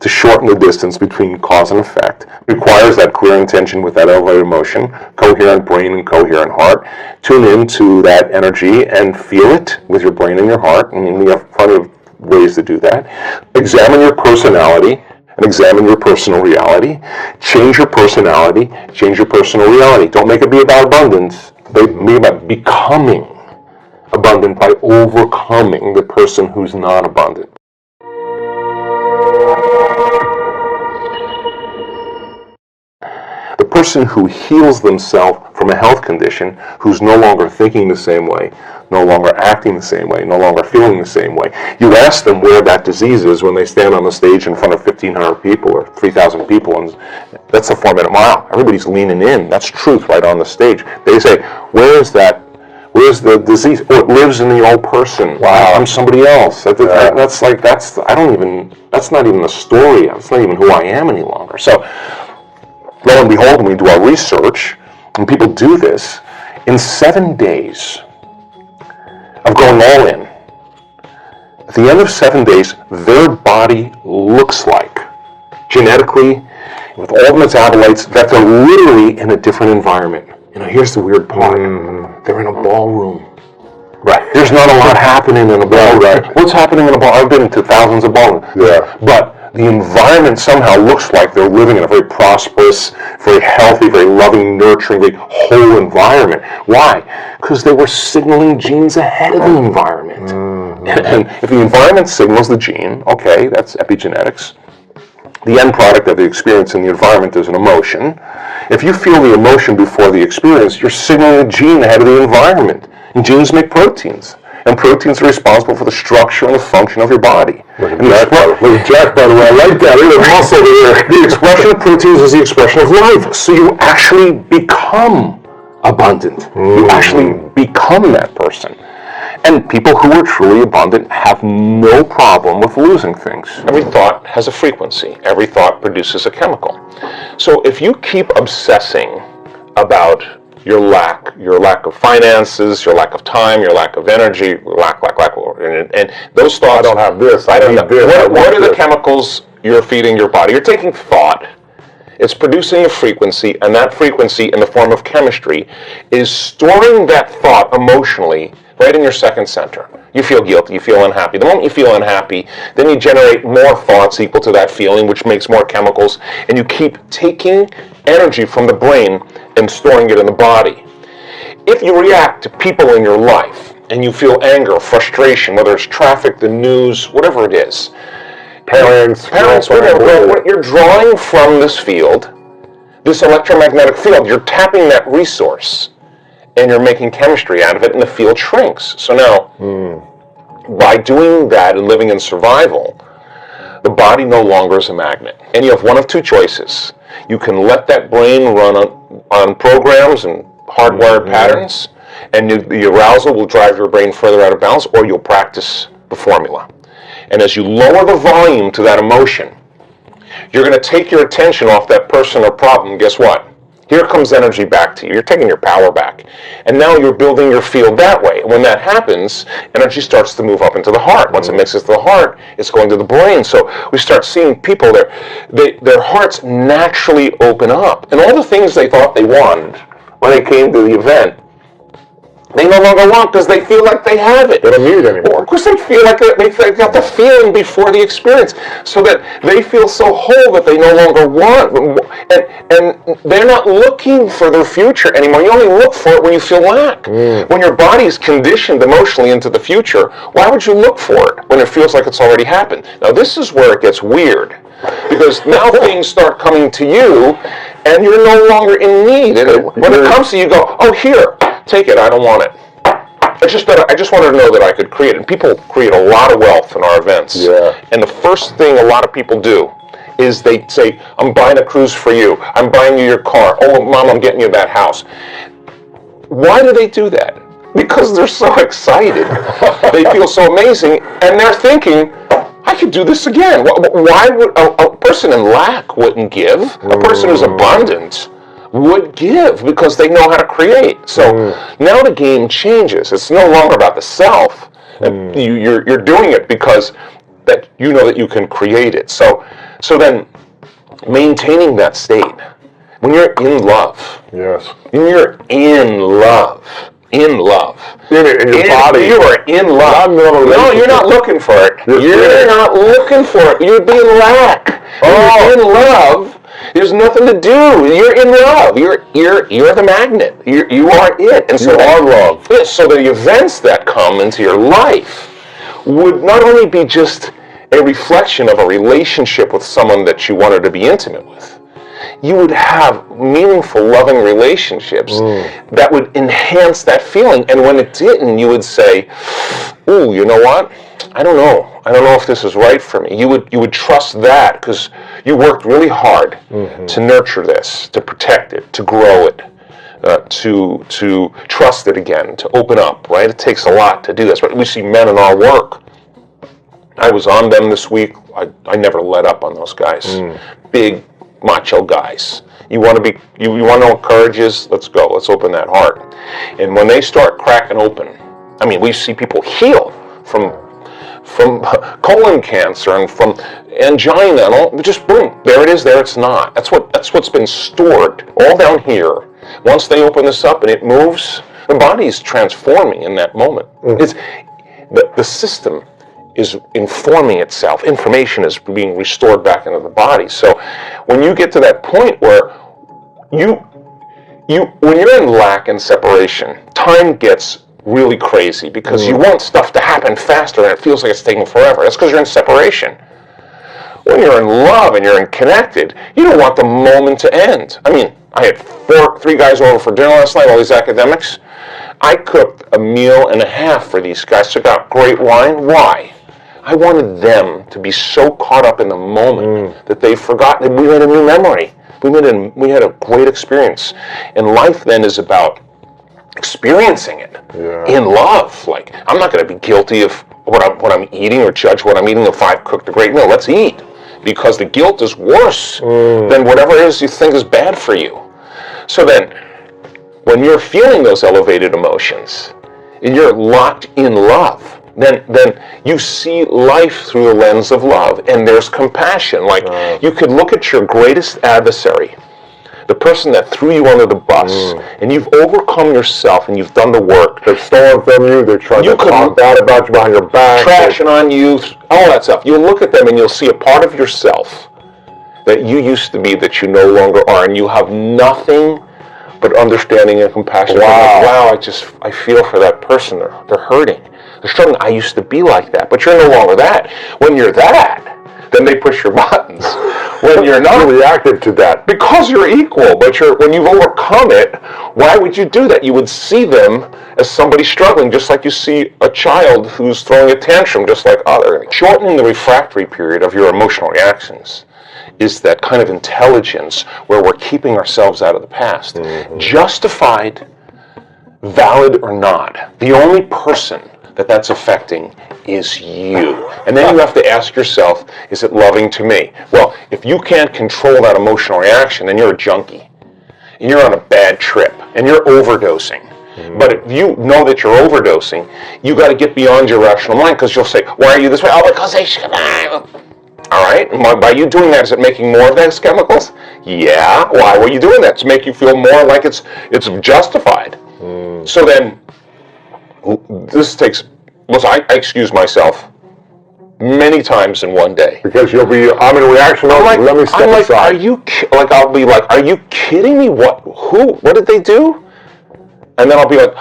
to shorten the distance between cause and effect, requires that clear intention with that elevated emotion, coherent brain and coherent heart. Tune into that energy and feel it with your brain and your heart. I mean, we have plenty of ways to do that. Examine your personality and examine your personal reality. Change your personality, change your personal reality. Don't make it be about abundance. Make it about becoming abundant by overcoming the person who's not abundant. The person who heals themselves from a health condition, who's no longer thinking the same way, no longer acting the same way, no longer feeling the same way. You ask them where that disease is when they stand on the stage in front of 1,500 people or 3,000 people, and that's a 4-minute mile. Everybody's leaning in. That's truth right on the stage. They say, where is that? Where's the disease? Oh, it lives in the old person. Wow, I'm somebody else. That's not even a story. That's not even who I am any longer. So, lo and behold, when we do our research, and people do this, in 7 days of going all in, at the end of 7 days, their body looks like, genetically, with all the metabolites, that they're literally in a different environment. You know, here's the weird part. They're in a ballroom. Right. There's not a lot happening in a ballroom. Right. What's happening in a ballroom? I've been to thousands of ballrooms. Yeah. But the environment somehow looks like they're living in a very prosperous, very healthy, very loving, nurturing, very whole environment. Why? Because they were signaling genes ahead of the environment. And if the environment signals the gene, okay, that's epigenetics. The end product of the experience in the environment is an emotion. If you feel the emotion before the experience, you're signaling a gene ahead of the environment. And genes make proteins. And proteins are responsible for the structure and the function of your body. Jack, by the way, I like that. The expression of proteins is the expression of life. So you actually become abundant. You actually become that person. And people who are truly abundant have no problem with losing things. Every thought has a frequency. Every thought produces a chemical. So if you keep obsessing about your lack of finances, your lack of time, your lack of energy, and those thoughts. I don't have this. I don't need this. What are the chemicals you're feeding your body? You're taking thought. It's producing a frequency, and that frequency, in the form of chemistry, is storing that thought emotionally right in your second center. You feel guilty, you feel unhappy. The moment you feel unhappy, then you generate more thoughts equal to that feeling, which makes more chemicals, and you keep taking energy from the brain and storing it in the body. If you react to people in your life, and you feel anger, frustration, whether it's traffic, the news, whatever it is, parents, whatever, you're drawing from this field, this electromagnetic field, you're tapping that resource, and you're making chemistry out of it, and the field shrinks. So now, by doing that and living in survival, the body no longer is a magnet. And you have one of two choices. You can let that brain run on programs and hardwired patterns, and the arousal will drive your brain further out of balance, or you'll practice the formula. And as you lower the volume to that emotion, you're going to take your attention off that person or problem. Guess what? Here comes energy back to you. You're taking your power back. And now you're building your field that way. And when that happens, energy starts to move up into the heart. Once it mixes to the heart, it's going to the brain. So we start seeing people, their hearts naturally open up. And all the things they thought they wanted when they came to the event, they no longer want, because they feel like they have it. They don't need it anymore. Of course, they feel like they got the feeling before the experience, so that they feel so whole that they no longer want. And they're not looking for their future anymore. You only look for it when you feel lack. When your body is conditioned emotionally into the future, why would you look for it when it feels like it's already happened? Now, this is where it gets weird, because now things start coming to you, and you're no longer in need. And when it comes to you, go, oh, here. Take it, I don't want it. I just wanted to know that I could create it. And people create a lot of wealth in our events. Yeah. And the first thing a lot of people do is they say, I'm buying a cruise for you. I'm buying you your car. Oh, Mom, I'm getting you that house. Why do they do that? Because they're so excited. They feel so amazing. And they're thinking, I could do this again. Why would a person in lack wouldn't give? A person who's abundant would give, because they know how to create. So now the game changes. It's no longer about the self. You're doing it because that you know that you can create it. So then maintaining that state, when you're in love, yes, when you're in love, in your body, you are in love. No, you're not looking for it. You're not looking for it. You're being lack. You're in love. There's nothing to do. You're in love. You're the magnet. You are it. And so you are love. So the events that come into your life would not only be just a reflection of a relationship with someone that you wanted to be intimate with. You would have meaningful, loving relationships that would enhance that feeling. And when it didn't, you would say, "Ooh, you know what? I don't know. I don't know if this is right for me." You would trust that because you worked really hard to nurture this, to protect it, to grow it, to trust it again, to open up. Right? It takes a lot to do this. But we see men in our work. I was on them this week. I never let up on those guys. Big macho guys. You want to know what courage is? Let's go. Let's open that heart. And when they start cracking open, I mean, we see people heal from colon cancer and from angina and all. Just boom, there it is. There it's not. That's what's been stored all down here. Once they open this up and it moves, the body's transforming in that moment. It's the system is informing itself. Information is being restored back into the body. So when you get to that point where when you're in lack and separation, time gets really crazy because you want stuff to happen faster and it feels like it's taking forever. That's because you're in separation. When you're in love and you're connected, you don't want the moment to end. I mean, I had three guys over for dinner last night, all these academics. I cooked a meal and a half for these guys, took out great wine. Why? I wanted them to be so caught up in the moment that they forgot that we made a new memory. We had a great experience. And life then is about experiencing it in love. Like, I'm not going to be guilty of what I'm eating or judge what I'm eating if I've cooked a great meal. Let's eat. Because the guilt is worse than whatever it is you think is bad for you. So then, when you're feeling those elevated emotions, and you're locked in love, then you see life through the lens of love, and there's compassion. Like, you could look at your greatest adversary, the person that threw you under the bus, and you've overcome yourself, and you've done the work. They're stolen from you, they're trying to talk bad about you behind your back. Trashing on you, all that stuff. You'll look at them, and you'll see a part of yourself that you used to be that you no longer are, and you have nothing but understanding and compassion. Wow, I feel for that person. They're hurting. They're struggling. I used to be like that, but you're no longer that. When you're that, then they push your buttons. When you're not, you reacted to that because you're equal. But when you've overcome it, why would you do that? You would see them as somebody struggling, just like you see a child who's throwing a tantrum, just like others. Shortening the refractory period of your emotional reactions is that kind of intelligence where we're keeping ourselves out of the past. Justified, valid or not, the only person that's affecting is you. And then you have to ask yourself, is it loving to me? Well, if you can't control that emotional reaction, then you're a junkie. And you're on a bad trip. And you're overdosing. But if you know that you're overdosing, you got to get beyond your rational mind, because you'll say, why are you this way? Oh, because they should. All right. By you doing that, is it making more of those chemicals? Yeah. Why were you doing that? To make you feel more like it's justified. So then, I excuse myself many times in one day. Because I'm in a reaction mode, let me step aside. I'll be like, are you kidding me? What did they do? And then I'll be like,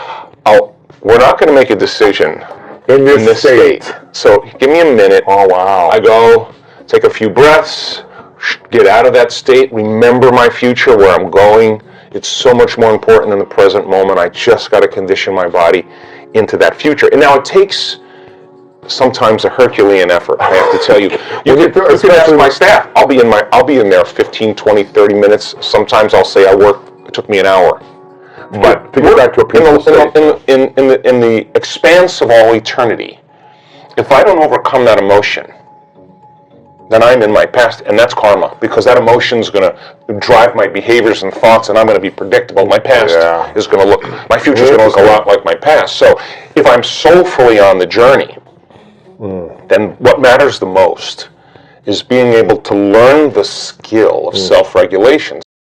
we're not going to make a decision in this state. So give me a minute. Oh, wow. I go, take a few breaths, get out of that state, remember my future, where I'm going. It's so much more important than the present moment. I just got to condition my body into that future. And now it takes sometimes a Herculean effort, I have to tell you. You can ask my staff. I'll be in there 15, 20, 30 minutes. Sometimes I'll say it took me an hour. But to get back to a peaceful state. In the expanse of all eternity, if I don't overcome that emotion, then I'm in my past, and that's karma, because that emotion's going to drive my behaviors and thoughts, and I'm going to be predictable. My past is going to my future's going to look a lot like my past. So if I'm soulfully on the journey, then what matters the most is being able to learn the skill of self-regulation.